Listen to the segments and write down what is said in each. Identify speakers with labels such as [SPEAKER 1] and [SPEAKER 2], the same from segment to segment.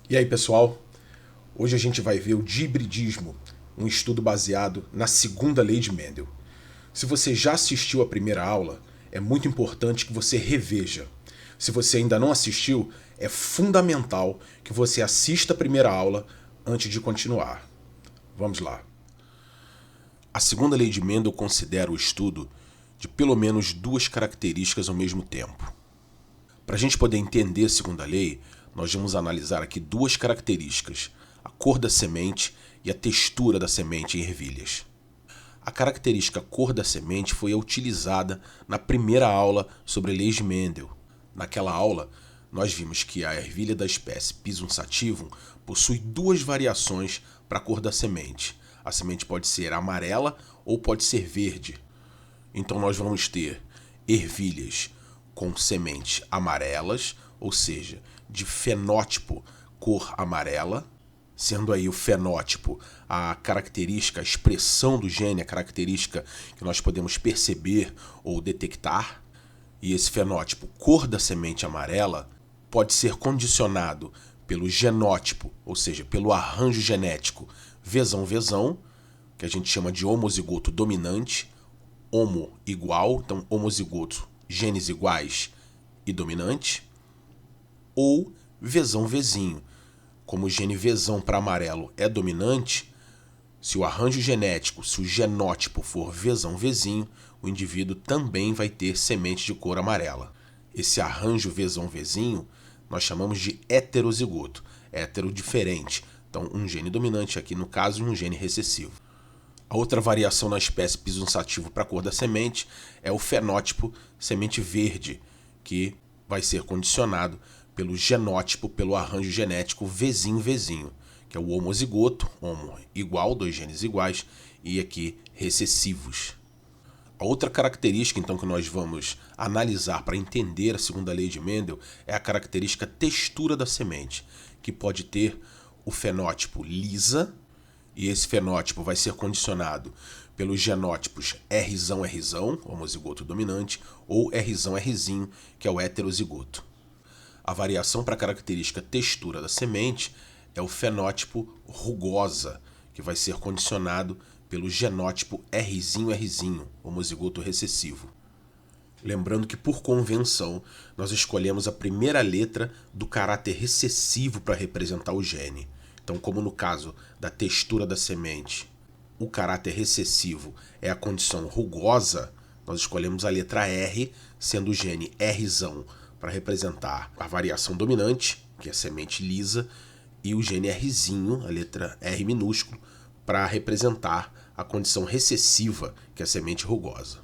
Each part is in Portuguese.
[SPEAKER 1] E aí, pessoal? Hoje a gente vai ver o dihibridismo, um estudo baseado na segunda lei de Mendel. Se você já assistiu a primeira aula, é muito importante que você reveja. Se você ainda não assistiu, é fundamental que você assista a primeira aula antes de continuar. Vamos lá. A segunda lei de Mendel considera o estudo de pelo menos duas características ao mesmo tempo. Para a gente poder entender a segunda lei, nós vamos analisar aqui duas características: a cor da semente e a textura da semente em ervilhas. A característica cor da semente foi utilizada na primeira aula sobre leis de Mendel. Naquela aula, nós vimos que a ervilha da espécie Pisum sativum possui duas variações para a cor da semente. A semente pode ser amarela ou pode ser verde. Então nós vamos ter ervilhas com sementes amarelas, ou seja, de fenótipo cor amarela, sendo aí o fenótipo a característica, a expressão do gene, a característica que nós podemos perceber ou detectar. E esse fenótipo cor da semente amarela pode ser condicionado pelo genótipo, ou seja, pelo arranjo genético vezão-vezão, que a gente chama de homozigoto dominante, homo igual, então homozigoto, genes iguais e dominante, ou vezão-vezinho. Como o gene vezão para amarelo é dominante, se o arranjo genético, se o genótipo for vezão-vezinho, o indivíduo também vai ter semente de cor amarela. Esse arranjo vezão-vezinho nós chamamos de heterozigoto, hétero diferente. Então, um gene dominante aqui no caso e um gene recessivo. A outra variação na espécie Pisum sativum para a cor da semente é o fenótipo semente verde, que vai ser condicionado pelo genótipo, pelo arranjo genético vezinho-vezinho, que é o homozigoto, homo igual, dois genes iguais, e aqui recessivos. A outra característica, então, que nós vamos analisar para entender a segunda lei de Mendel é a característica textura da semente, que pode ter o fenótipo lisa, e esse fenótipo vai ser condicionado pelos genótipos Rzão, homozigoto dominante, ou Rzinho, que é o heterozigoto. A variação para a característica textura da semente é o fenótipo rugosa, que vai ser condicionado pelo genótipo Rzinho, homozigoto recessivo. Lembrando que, por convenção, nós escolhemos a primeira letra do caráter recessivo para representar o gene. Então, como no caso da textura da semente, o caráter recessivo é a condição rugosa, nós escolhemos a letra R, sendo o gene Rzão para representar a variação dominante, que é a semente lisa, e o gene Rzinho, a letra R minúsculo, para representar a condição recessiva, que é a semente rugosa.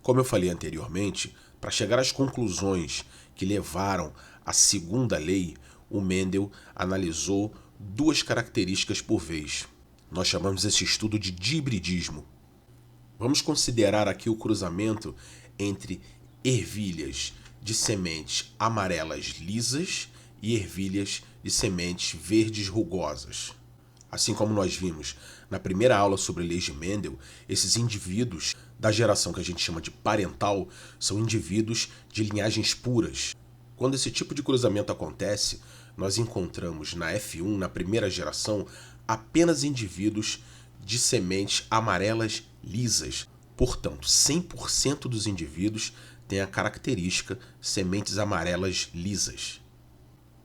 [SPEAKER 1] Como eu falei anteriormente, para chegar às conclusões que levaram à segunda lei, o Mendel analisou duas características por vez. Nós chamamos esse estudo de dihibridismo. Vamos considerar aqui o cruzamento entre ervilhas de sementes amarelas lisas e ervilhas de sementes verdes rugosas. Assim como nós vimos na primeira aula sobre leis de Mendel, esses indivíduos da geração que a gente chama de parental são indivíduos de linhagens puras. Quando esse tipo de cruzamento acontece, nós encontramos na F1, na primeira geração, apenas indivíduos de sementes amarelas lisas. Portanto, 100% dos indivíduos têm a característica sementes amarelas lisas.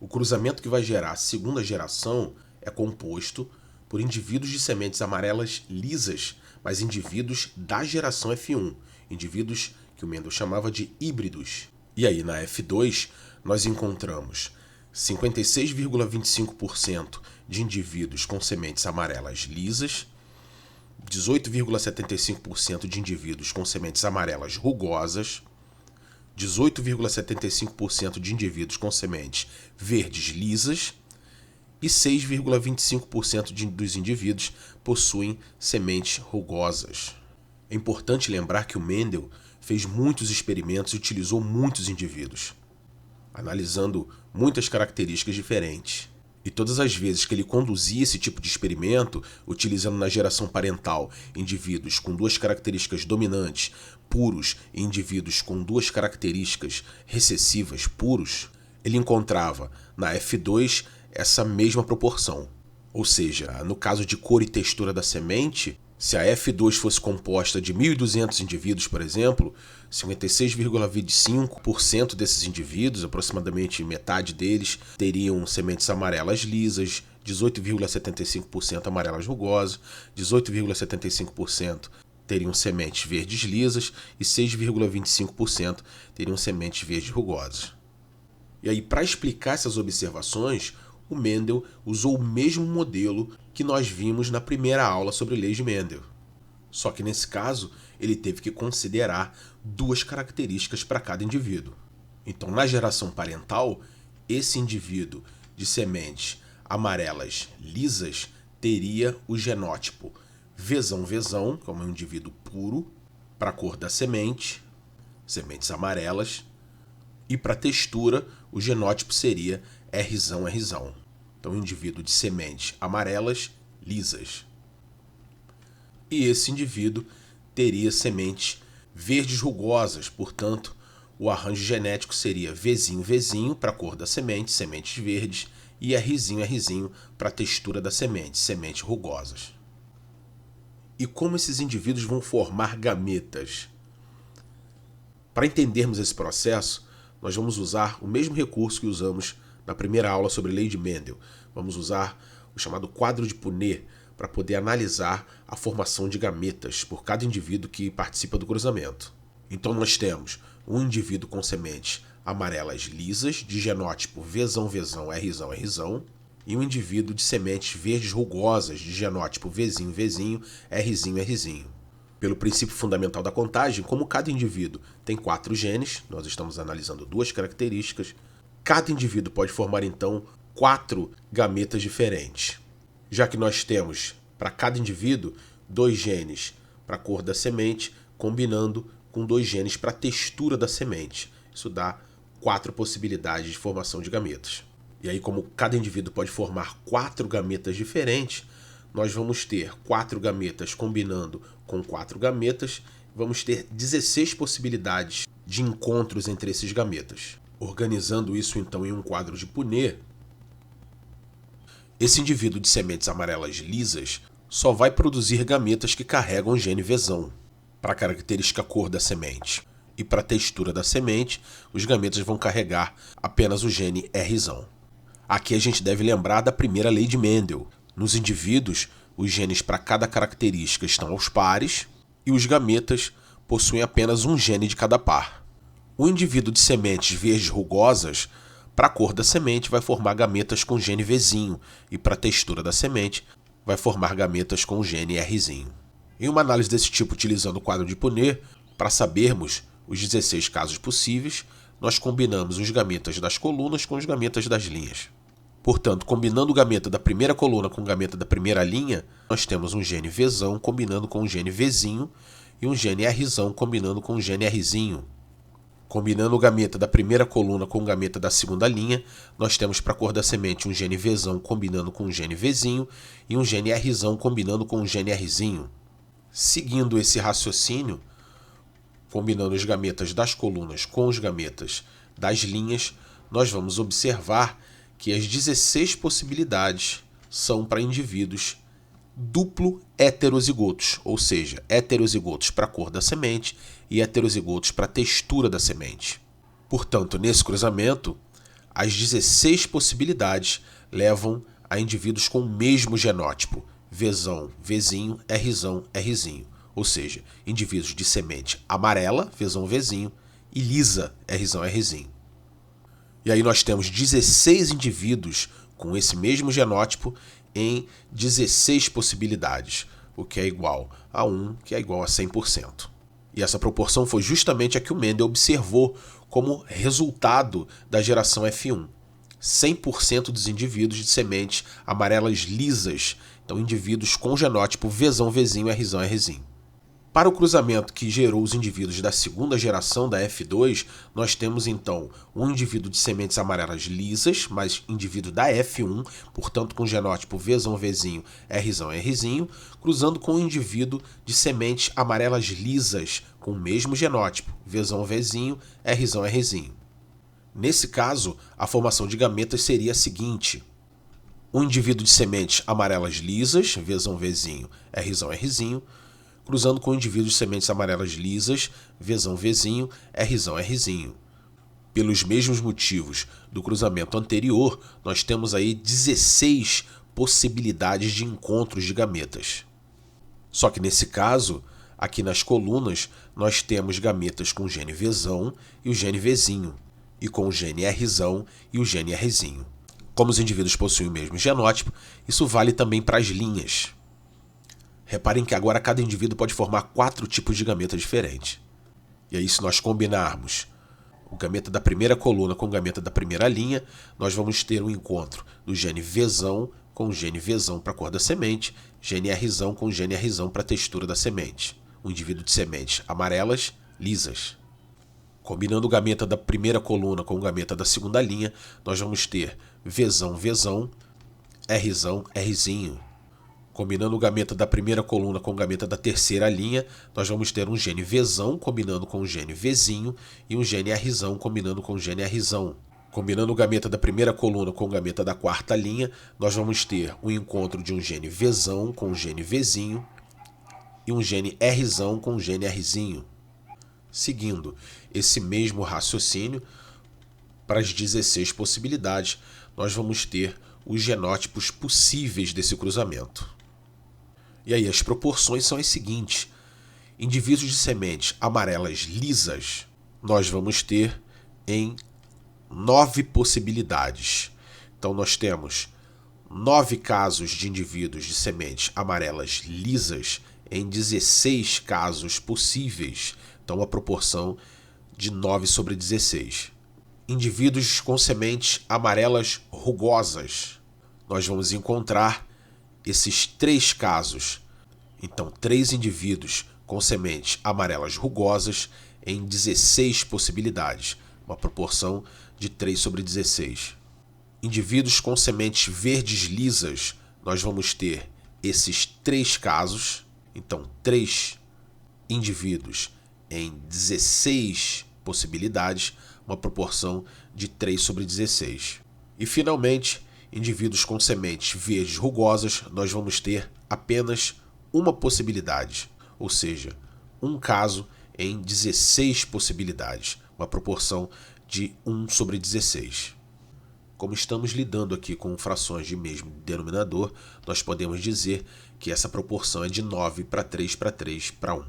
[SPEAKER 1] O cruzamento que vai gerar a segunda geração é composto por indivíduos de sementes amarelas lisas, mas indivíduos da geração F1, indivíduos que o Mendel chamava de híbridos. E aí, na F2, nós encontramos 56,25% de indivíduos com sementes amarelas lisas, 18,75% de indivíduos com sementes amarelas rugosas, 18,75% de indivíduos com sementes verdes lisas e 6,25% dos indivíduos possuem sementes rugosas. É importante lembrar que o Mendel fez muitos experimentos e utilizou muitos indivíduos, analisando muitas características diferentes. E todas as vezes que ele conduzia esse tipo de experimento, utilizando na geração parental indivíduos com duas características dominantes, puros, e indivíduos com duas características recessivas, puros, ele encontrava na F2 essa mesma proporção. Ou seja, no caso de cor e textura da semente, se a F2 fosse composta de 1.200 indivíduos, por exemplo, 56,25% desses indivíduos, aproximadamente metade deles, teriam sementes amarelas lisas, 18,75% amarelas rugosas, 18,75% teriam sementes verdes lisas e 6,25% teriam sementes verdes rugosas. E aí, para explicar essas observações, o Mendel usou o mesmo modelo que nós vimos na primeira aula sobre leis de Mendel. Só que nesse caso, ele teve que considerar duas características para cada indivíduo. Então, na geração parental, esse indivíduo de sementes amarelas lisas teria o genótipo Vzão, como é um indivíduo puro, para a cor da semente, sementes amarelas, e para a textura, o genótipo seria Rzão. Então, um indivíduo de sementes amarelas lisas. E esse indivíduo teria sementes verdes rugosas, portanto, o arranjo genético seria Vzinho para a cor da semente, sementes verdes, e Rzinho para a textura da semente, sementes rugosas. E como esses indivíduos vão formar gametas? Para entendermos esse processo, nós vamos usar o mesmo recurso que usamos na primeira aula sobre lei de Mendel. Vamos usar o chamado quadro de Punnett para poder analisar a formação de gametas por cada indivíduo que participa do cruzamento. Então nós temos um indivíduo com sementes amarelas lisas, de genótipo Vzão, Rzão, e um indivíduo de sementes verdes rugosas, de genótipo Vzinho, Rzinho. Pelo princípio fundamental da contagem, como cada indivíduo tem 4 genes, nós estamos analisando 2 características, cada indivíduo pode formar então 4 gametas diferentes. Já que nós temos para cada indivíduo 2 genes para a cor da semente, combinando com 2 genes para a textura da semente. Isso dá 4 possibilidades de formação de gametas. E aí, como cada indivíduo pode formar 4 gametas diferentes, nós vamos ter 4 gametas combinando com 4 gametas, vamos ter 16 possibilidades de encontros entre esses gametas. Organizando isso então em um quadro de Punnett, esse indivíduo de sementes amarelas lisas só vai produzir gametas que carregam o gene Vzão para a característica cor da semente. E para a textura da semente, os gametas vão carregar apenas o gene Rzão. Aqui a gente deve lembrar da primeira lei de Mendel. Nos indivíduos, os genes para cada característica estão aos pares e os gametas possuem apenas um gene de cada par. O indivíduo de sementes verdes rugosas, para a cor da semente, vai formar gametas com gene Vzinho e para a textura da semente, vai formar gametas com o gene Rzinho. Em uma análise desse tipo utilizando o quadro de Punnett, para sabermos os 16 casos possíveis, nós combinamos os gametas das colunas com os gametas das linhas. Portanto, combinando o gameta da primeira coluna com o gameta da primeira linha, nós temos um gene Vzão combinando com um gene Vzinho e um gene Rzão combinando com um gene Rzinho. Combinando o gameta da primeira coluna com o gameta da segunda linha, nós temos para a cor da semente um gene Vzão combinando com um gene Vzinho e um gene Rzão combinando com um gene Rzinho. Seguindo esse raciocínio, combinando os gametas das colunas com os gametas das linhas, nós vamos observar que as 16 possibilidades são para indivíduos duplo heterozigotos, ou seja, heterozigotos para a cor da semente e heterozigotos para a textura da semente. Portanto, nesse cruzamento, as 16 possibilidades levam a indivíduos com o mesmo genótipo, Vzão, Vzinho, Rzinho, ou seja, indivíduos de semente amarela, Vzinho, e lisa, Rzinho. E aí nós temos 16 indivíduos com esse mesmo genótipo em 16 possibilidades, o que é igual a 1, que é igual a 100%. E essa proporção foi justamente a que o Mendel observou como resultado da geração F1. 100% dos indivíduos de sementes amarelas lisas, então indivíduos com genótipo Vzão, Vzinho, Rzinho. Para o cruzamento que gerou os indivíduos da segunda geração da F2, nós temos então um indivíduo de sementes amarelas lisas, mas indivíduo da F1, portanto com genótipo Vzão, Vzinho, Rzinho, cruzando com um indivíduo de sementes amarelas lisas, com o mesmo genótipo, Vzão, Vzinho, Rzinho. Nesse caso, a formação de gametas seria a seguinte: um indivíduo de sementes amarelas lisas, Vzão, Vzinho, Rzão, Rzinho, cruzando com um indivíduo de sementes amarelas lisas, Vzão, Vzinho, Rzão, Rzinho. Pelos mesmos motivos do cruzamento anterior, nós temos aí 16 possibilidades de encontros de gametas. Só que nesse caso, aqui nas colunas, nós temos gametas com o gene Vzão e o gene Vzinho, e com o gene Rzão e o gene Rzinho. Como os indivíduos possuem o mesmo genótipo, isso vale também para as linhas. Reparem que agora cada indivíduo pode formar 4 tipos de gameta diferentes. E aí, se nós combinarmos o gameta da primeira coluna com o gameta da primeira linha, nós vamos ter um encontro do gene Vzão com o gene Vzão para a cor da semente, gene Rzão com o gene Rzão para a textura da semente. Um indivíduo de sementes amarelas, lisas. Combinando o gameta da primeira coluna com o gameta da segunda linha, nós vamos ter Vzão, Vzão, Rzão, Rzinho. Combinando o gameta da primeira coluna com o gameta da terceira linha, nós vamos ter um gene Vzão combinando com o gene Vzinho e um gene Rzão combinando com o gene Rzão. Combinando o gameta da primeira coluna com o gameta da quarta linha, nós vamos ter um encontro de um gene Vzão com o gene Vzinho e um gene Rzão com o gene Rzinho. Seguindo esse mesmo raciocínio, para as 16 possibilidades, nós vamos ter os genótipos possíveis desse cruzamento. E aí as proporções são as seguintes. Indivíduos de sementes amarelas lisas, nós vamos ter em 9 possibilidades. Então nós temos 9 casos de indivíduos de sementes amarelas lisas em 16 casos possíveis. Então uma proporção de 9 sobre 16. Indivíduos com sementes amarelas rugosas, nós vamos encontrar esses 3 casos. Então, 3 indivíduos com sementes amarelas rugosas em 16 possibilidades, uma proporção de 3 sobre 16. Indivíduos com sementes verdes lisas, nós vamos ter esses 3 casos. Então, 3 indivíduos em 16 possibilidades, uma proporção de 3 sobre 16. E, finalmente, indivíduos com sementes verdes rugosas, nós vamos ter apenas uma possibilidade, ou seja, um caso em 16 possibilidades, uma proporção de 1 sobre 16. Como estamos lidando aqui com frações de mesmo denominador, nós podemos dizer que essa proporção é de 9 para 3 para 3 para 1.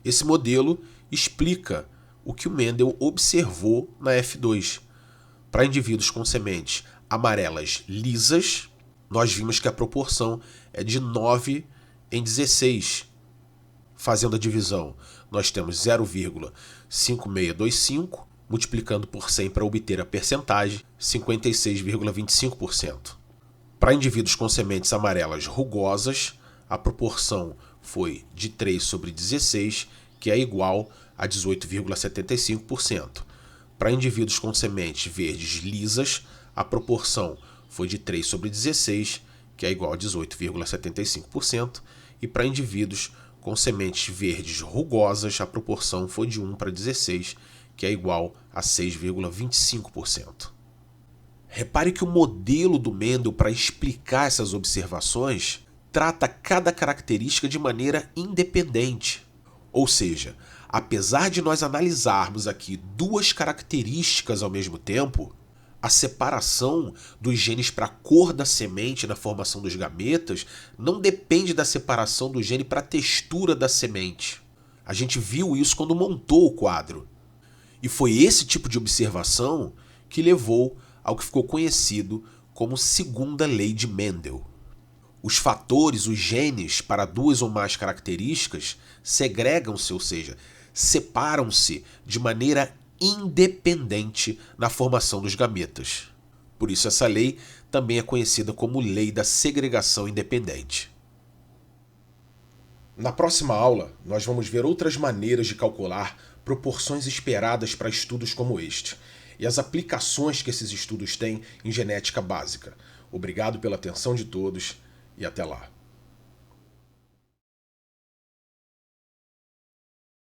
[SPEAKER 1] Esse modelo explica o que o Mendel observou na F2. Para indivíduos com sementes amarelas lisas, nós vimos que a proporção é de 9 em 16. Fazendo a divisão, nós temos 0,5625, multiplicando por 100 para obter a percentagem, 56,25%. Para indivíduos com sementes amarelas rugosas, a proporção foi de 3 sobre 16, que é igual a 18,75%. Para indivíduos com sementes verdes lisas, a proporção foi de 3 sobre 16, que é igual a 18,75%. E para indivíduos com sementes verdes rugosas, a proporção foi de 1 para 16, que é igual a 6,25%. Repare que o modelo do Mendel para explicar essas observações trata cada característica de maneira independente. Ou seja, apesar de nós analisarmos aqui 2 características ao mesmo tempo, a separação dos genes para a cor da semente na formação dos gametas não depende da separação do gene para a textura da semente. A gente viu isso quando montou o quadro. E foi esse tipo de observação que levou ao que ficou conhecido como segunda lei de Mendel. Os fatores, os genes, para 2 ou mais características, segregam-se, ou seja, separam-se de maneira independente na formação dos gametas. Por isso essa lei também é conhecida como lei da segregação independente. Na próxima aula, nós vamos ver outras maneiras de calcular proporções esperadas para estudos como este e as aplicações que esses estudos têm em genética básica. Obrigado pela atenção de todos e até lá.